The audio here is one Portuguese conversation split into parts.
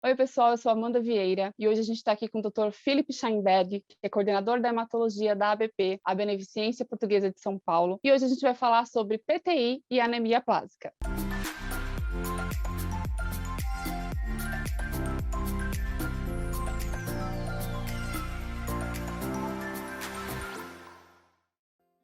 Oi, pessoal, eu sou Amanda Vieira e hoje a gente está aqui com o Dr. Philip Scheinberg, que é coordenador da hematologia da ABP, a Beneficência Portuguesa de São Paulo. E hoje a gente vai falar sobre PTI e anemia plásica.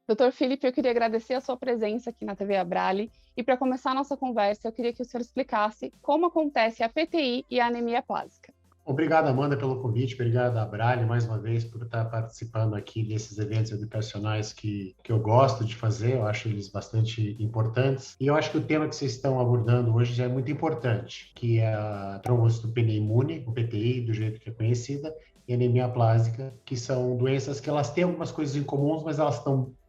Dr. Philip, eu queria agradecer a sua presença aqui na TV Abrale. E para começar a nossa conversa, eu queria que o senhor explicasse como acontece a PTI e a anemia plásica. Obrigado, Amanda, pelo convite. Obrigado, Abrale, mais uma vez, por estar participando aqui desses eventos educacionais que eu gosto de fazer. Eu acho eles bastante importantes. E eu acho que o tema que vocês estão abordando hoje já é muito importante, que é a trombocitopenia imune, o PTI, do jeito que é conhecida, e a anemia plásica, que são doenças que elas têm algumas coisas em comuns, mas elas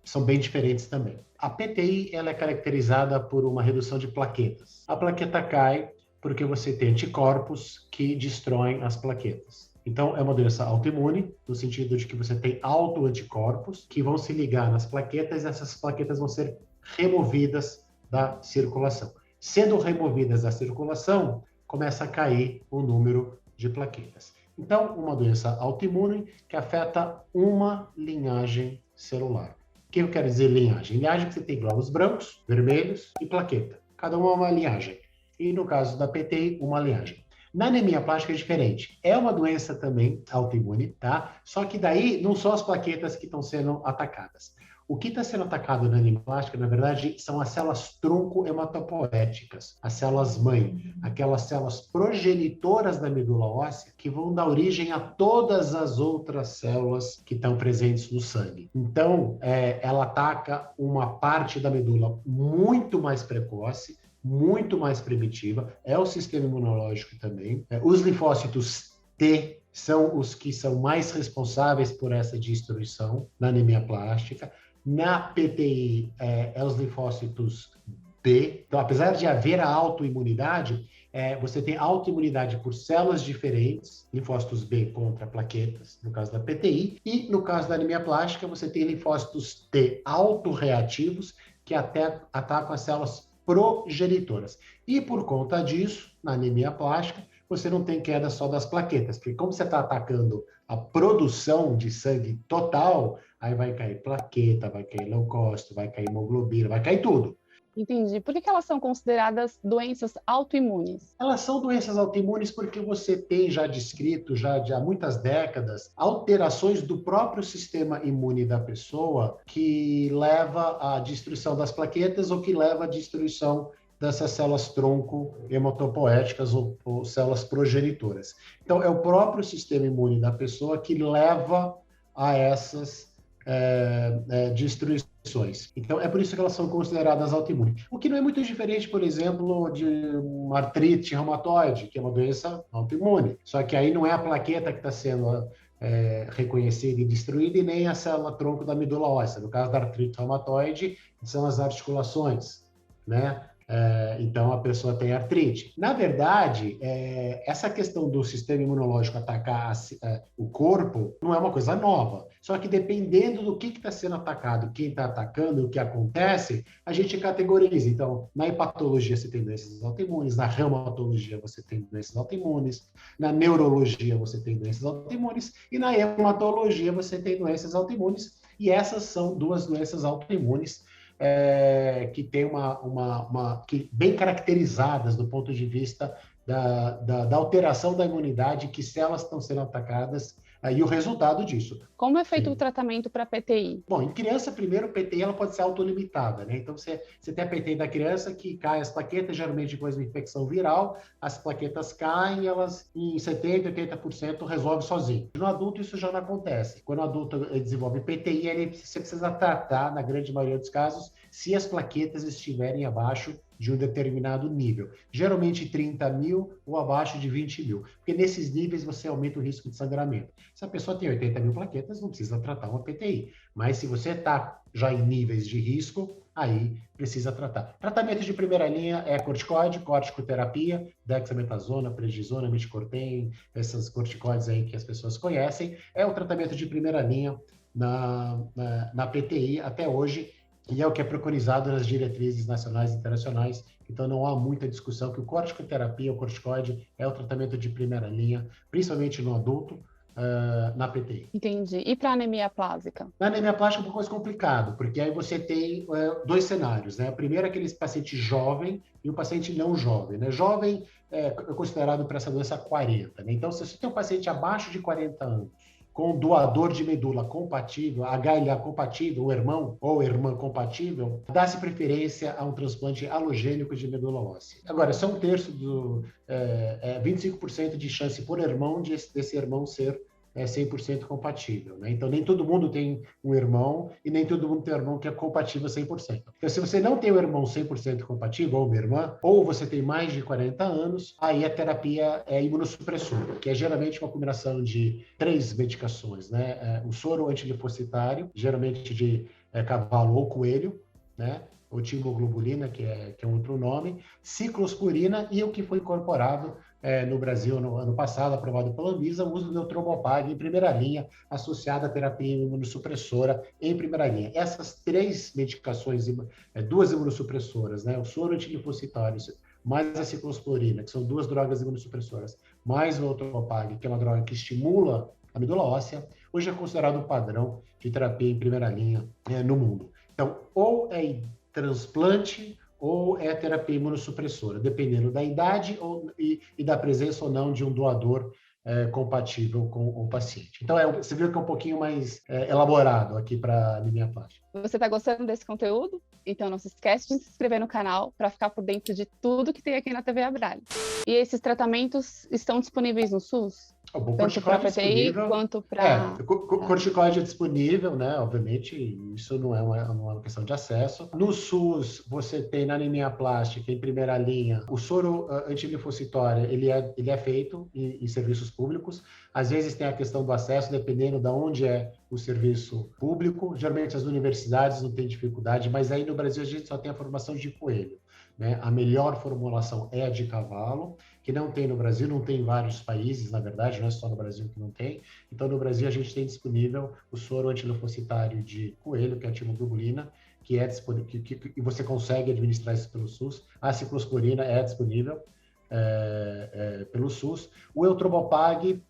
são bem diferentes também. A PTI ela é caracterizada por uma redução de plaquetas. A plaqueta cai porque você tem anticorpos que destroem as plaquetas. Então, é uma doença autoimune, no sentido de que você tem autoanticorpos que vão se ligar nas plaquetas e essas plaquetas vão ser removidas da circulação. Sendo removidas da circulação, começa a cair o número de plaquetas. Então, uma doença autoimune que afeta uma linhagem celular. O que eu quero dizer linhagem? Linhagem é que você tem glóbulos brancos, vermelhos e plaqueta. Cada uma é uma linhagem. E no caso da PTI, uma linhagem. Na anemia plástica é diferente. É uma doença também autoimune, tá? Só que daí não são as plaquetas que estão sendo atacadas. O que está sendo atacado na anemia plástica, na verdade, são as células tronco hematopoéticas, as células mãe, aquelas células progenitoras da medula óssea que vão dar origem a todas as outras células que estão presentes no sangue. Então, ela ataca uma parte da medula muito mais precoce, muito mais primitiva, é o sistema imunológico também. Os linfócitos T são os que são mais responsáveis por essa destruição na anemia plástica. Na PTI, é os linfócitos B. Então, apesar de haver a autoimunidade, você tem autoimunidade por células diferentes, linfócitos B contra plaquetas, no caso da PTI, e no caso da anemia plástica, você tem linfócitos T autorreativos, que até atacam as células progenitoras. E por conta disso, na anemia plástica, você não tem queda só das plaquetas, porque como você está atacando a produção de sangue total, aí vai cair plaqueta, vai cair leucócito, vai cair hemoglobina, vai cair tudo. Entendi. Por que elas são consideradas doenças autoimunes? Elas são doenças autoimunes porque você tem já descrito, já há muitas décadas, alterações do próprio sistema imune da pessoa que leva à destruição das plaquetas ou que leva à destruição dessas células tronco hematopoéticas ou células progenitoras. Então, é o próprio sistema imune da pessoa que leva a essas destruições. Então, é por isso que elas são consideradas autoimunes. O que não é muito diferente, por exemplo, de uma artrite reumatoide, que é uma doença autoimune. Só que aí não é a plaqueta que está sendo reconhecida e destruída e nem a célula tronco da medula óssea. No caso da artrite reumatoide, são as articulações, né? Então, a pessoa tem artrite. Na verdade, essa questão do sistema imunológico atacar o corpo não é uma coisa nova. Só que dependendo do que está sendo atacado, quem está atacando, o que acontece, a gente categoriza. Então, na hepatologia você tem doenças autoimunes, na reumatologia você tem doenças autoimunes, na neurologia você tem doenças autoimunes e na hematologia você tem doenças autoimunes. E essas são duas doenças autoimunes que tem que bem caracterizadas do ponto de vista da alteração da imunidade, que células estão sendo atacadas e o resultado disso. Como é feito Sim. o tratamento para PTI? Bom, em criança, primeiro, o PTI ela pode ser autolimitada, né? Então, você tem a PTI da criança que cai as plaquetas, geralmente depois de uma infecção viral, as plaquetas caem e elas, em 70%, 80%, resolve sozinho. No adulto, isso já não acontece. Quando o adulto desenvolve PTI, você precisa tratar, na grande maioria dos casos, se as plaquetas estiverem abaixo de um determinado nível. Geralmente 30 mil ou abaixo de 20 mil. Porque nesses níveis você aumenta o risco de sangramento. Se a pessoa tem 80 mil plaquetas, não precisa tratar uma PTI. Mas se você está já em níveis de risco, aí precisa tratar. Tratamento de primeira linha é corticoide, corticoterapia, dexametasona, prednisona, metcorten, essas corticoides aí que as pessoas conhecem. É o tratamento de primeira linha na PTI até hoje, e é o que é preconizado nas diretrizes nacionais e internacionais. Então, não há muita discussão que o corticoterapia, o corticoide, é o tratamento de primeira linha, principalmente no adulto, na PTI. Entendi. E para anemia plásica? Na anemia plástica é um pouco mais complicado, porque aí você tem dois cenários, né? O primeiro é aquele paciente jovem e o paciente não jovem, né? Jovem é considerado para essa doença 40, né? Então, se você tem um paciente abaixo de 40 anos, com doador de medula compatível, HLA compatível, o irmão ou irmã compatível, dá-se preferência a um transplante halogênico de medula óssea. Agora, só 25% de chance por irmão desse irmão ser 100% compatível, né? Então, nem todo mundo tem um irmão e nem todo mundo tem um irmão que é compatível 100%. Então, se você não tem um irmão 100% compatível, ou uma irmã, ou você tem mais de 40 anos, aí a terapia é imunossupressora, que é geralmente uma combinação de 3 medicações, né? O soro antilinfocitário, geralmente de cavalo ou coelho, né? Ou timoglobulina, que é um outro nome, ciclosporina e o que foi incorporado no Brasil no ano passado, aprovado pela Anvisa, o uso do Neutrobopag em primeira linha, associado à terapia imunossupressora em primeira linha. Essas 3 medicações, 2 imunossupressoras, né, o soro antilinfocitário, mais a ciclosporina, que são 2 drogas imunossupressoras, mais o Neutrobopag, que é uma droga que estimula a medula óssea, hoje é considerado um padrão de terapia em primeira linha no mundo. Então, ou é transplante ou é terapia imunossupressora, dependendo da idade e da presença ou não de um doador compatível com o paciente. Então, você viu que é um pouquinho mais elaborado aqui para anemia plástica. Você está gostando desse conteúdo? Então não se esquece de se inscrever no canal para ficar por dentro de tudo que tem aqui na TV Abralho. E esses tratamentos estão disponíveis no SUS? Tanto para PTI quanto para... Corticoide é disponível, né? Obviamente, isso não é uma questão de acesso. No SUS, você tem na anemia plástica, em primeira linha, o soro antilinfocitório, ele é feito em serviços públicos. Às vezes tem a questão do acesso, dependendo de onde é o serviço público. Geralmente as universidades não têm dificuldade, mas aí no Brasil a gente só tem a formação de coelho, né? A melhor formulação é a de cavalo, que não tem no Brasil, não tem em vários países, na verdade, não é só no Brasil que não tem. Então, no Brasil, a gente tem disponível o soro antilinfocitário de coelho, que é a timoglobulina, que é disponível, que você consegue administrar isso pelo SUS. A ciclosporina é disponível pelo SUS. O Eutrobopag,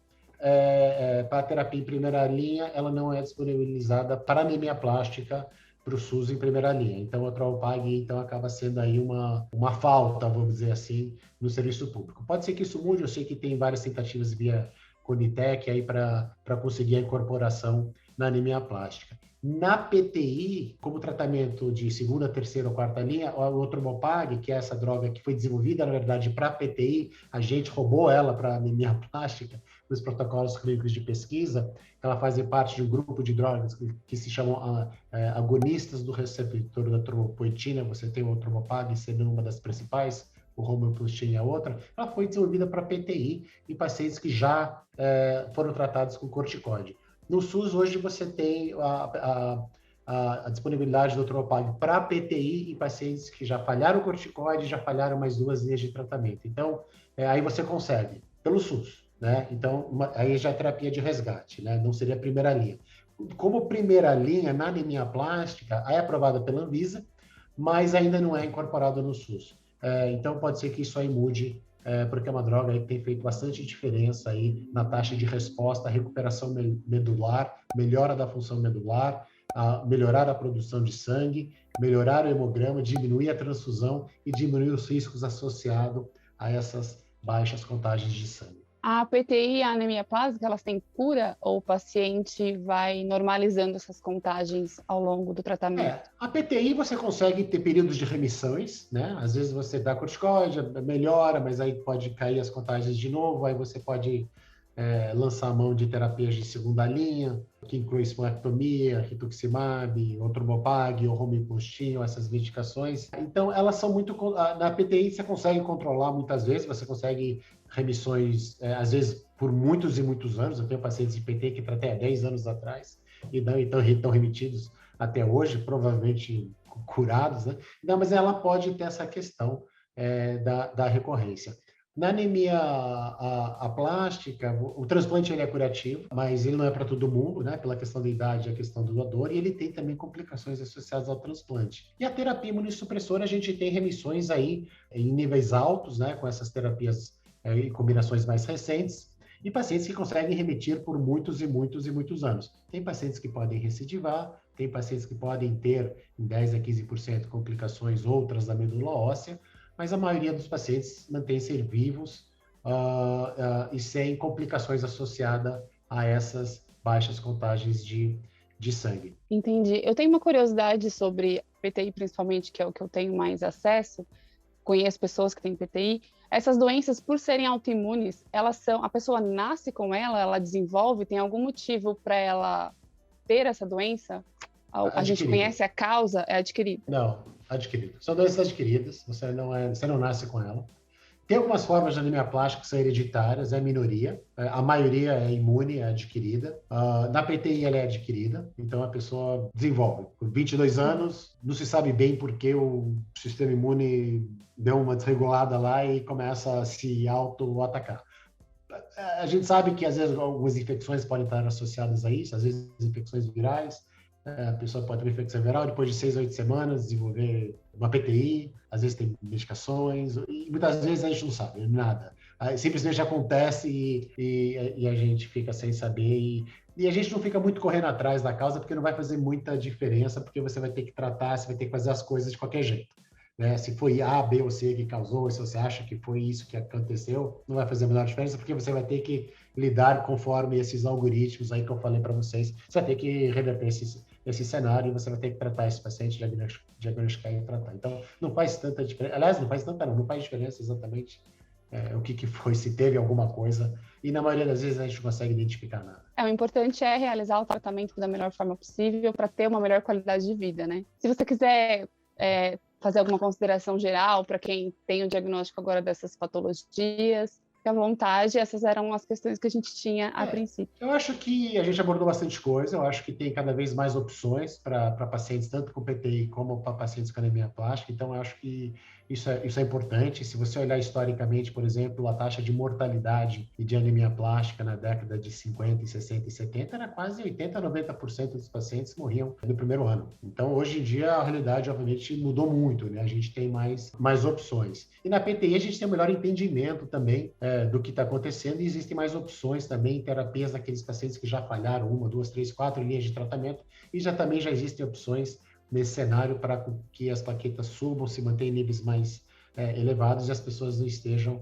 para terapia em primeira linha, ela não é disponibilizada para anemia plástica para o SUS em primeira linha. Então, o Eutrobopag então, acaba sendo aí uma falta, vamos dizer assim, no serviço público. Pode ser que isso mude, eu sei que tem várias tentativas via Conitec aí para conseguir a incorporação na anemia plástica. Na PTI, como tratamento de segunda, terceira ou quarta linha, o Eutrobopag, que é essa droga que foi desenvolvida, na verdade, para PTI, a gente roubou ela para anemia plástica, nos protocolos clínicos de pesquisa, ela faz parte de um grupo de drogas que se chamam agonistas do receptor da tropoetina. Você tem o Eutrobopag sendo uma das principais, o Romiplostim é a outra. Ela foi desenvolvida para PTI em pacientes que já foram tratados com corticoide. No SUS, hoje, você tem a disponibilidade do Eutrobopag para PTI em pacientes que já falharam o corticoide, já falharam mais 2 linhas de tratamento. Então, aí você consegue, pelo SUS, né? Então, aí já é terapia de resgate, né? Não seria a primeira linha. Como primeira linha, na anemia plástica, é aprovada pela Anvisa, mas ainda não é incorporada no SUS. Então, pode ser que isso aí mude, porque é uma droga aí que tem feito bastante diferença aí na taxa de resposta, recuperação medular, melhora da função medular, melhorar a produção de sangue, melhorar o hemograma, diminuir a transfusão e diminuir os riscos associados a essas baixas contagens de sangue. A PTI e a anemia plástica, elas têm cura ou o paciente vai normalizando essas contagens ao longo do tratamento? A PTI você consegue ter períodos de remissões, né? Às vezes você dá corticoide, melhora, mas aí pode cair as contagens de novo, aí você pode lançar a mão de terapias de segunda linha, que inclui esponectomia, rituximab, Eutrobopag, ou Romiplostim, essas medicações. Então, elas são muito... Na PTI você consegue controlar muitas vezes, você consegue remissões, às vezes, por muitos e muitos anos. Eu tenho pacientes de PT que tratei há 10 anos atrás e estão remitidos até hoje, provavelmente curados, né? Não, mas ela pode ter essa questão da recorrência. Na anemia aplástica, o transplante ele é curativo, mas ele não é para todo mundo, né? Pela questão da idade e a questão do doador, e ele tem também complicações associadas ao transplante. E a terapia imunossupressora, a gente tem remissões aí em níveis altos, né? Com essas terapias e combinações mais recentes, e pacientes que conseguem remitir por muitos e muitos e muitos anos. Tem pacientes que podem recidivar, tem pacientes que podem ter em 10 a 15% complicações outras da medula óssea, mas a maioria dos pacientes mantém-se vivos e sem complicações associadas a essas baixas contagens de sangue. Entendi. Eu tenho uma curiosidade sobre PTI, principalmente, que é o que eu tenho mais acesso. Conheço pessoas que têm PTI. Essas doenças, por serem autoimunes, a pessoa nasce com ela desenvolve, tem algum motivo para ela ter essa doença? A gente conhece a causa, é adquirida? Não, adquirida. São doenças adquiridas, você não nasce com ela. Tem algumas formas de anemia plástica que são hereditárias, é a minoria. A maioria é imune, é adquirida. Na PTI ela é adquirida, então a pessoa desenvolve. Com 22 anos, não se sabe bem por que o sistema imune deu uma desregulada lá e começa a se auto-atacar. A gente sabe que, às vezes, algumas infecções podem estar associadas a isso, às vezes infecções virais. A pessoa pode ter uma infecção viral, depois de 6 a 8 semanas, desenvolver uma PTI, às vezes tem medicações, e muitas vezes a gente não sabe nada. Simplesmente acontece e a gente fica sem saber, e a gente não fica muito correndo atrás da causa, porque não vai fazer muita diferença, porque você vai ter que tratar, você vai ter que fazer as coisas de qualquer jeito. Né? Se foi A, B ou C que causou, se você acha que foi isso que aconteceu, não vai fazer a menor diferença, porque você vai ter que lidar conforme esses algoritmos aí que eu falei para vocês. Você vai ter que reverter esse cenário e você vai ter que tratar esse paciente, diagnosticar e tratar. Então, não faz tanta diferença. Aliás, não faz diferença exatamente o que foi, se teve alguma coisa. E na maioria das vezes a gente não consegue identificar nada. O importante é realizar o tratamento da melhor forma possível para ter uma melhor qualidade de vida, né? Se você quiser fazer alguma consideração geral para quem tem o diagnóstico agora dessas patologias, fique à vontade. Essas eram as questões que a gente tinha a princípio. Eu acho que a gente abordou bastante coisa. Eu acho que tem cada vez mais opções para pacientes, tanto com PTI como para pacientes com anemia plástica. Então, eu acho que isso é importante. Se você olhar historicamente, por exemplo, a taxa de mortalidade e de anemia plástica na década de 50, 60 e 70 era quase 80% a 90% dos pacientes morriam no primeiro ano. Então, hoje em dia, a realidade, obviamente, mudou muito, né? A gente tem mais opções. E na PTI, a gente tem um melhor entendimento também do que está acontecendo, e existem mais opções também em terapias daqueles pacientes que já falharam 1, 2, 3, 4 linhas de tratamento, e também já existem opções nesse cenário para que as plaquetas subam, se mantenham em níveis mais elevados e as pessoas não estejam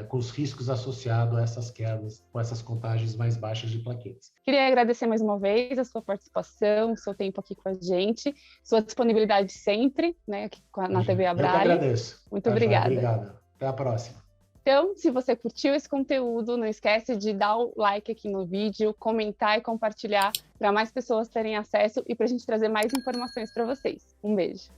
com os riscos associados a essas quedas, com essas contagens mais baixas de plaquetas. Queria agradecer mais uma vez a sua participação, o seu tempo aqui com a gente, sua disponibilidade sempre, né, aqui na TV Abralha. Eu que agradeço. Muito obrigada. Obrigado. Até a próxima. Então, se você curtiu esse conteúdo, não esquece de dar o like aqui no vídeo, comentar e compartilhar para mais pessoas terem acesso e para a gente trazer mais informações para vocês. Um beijo!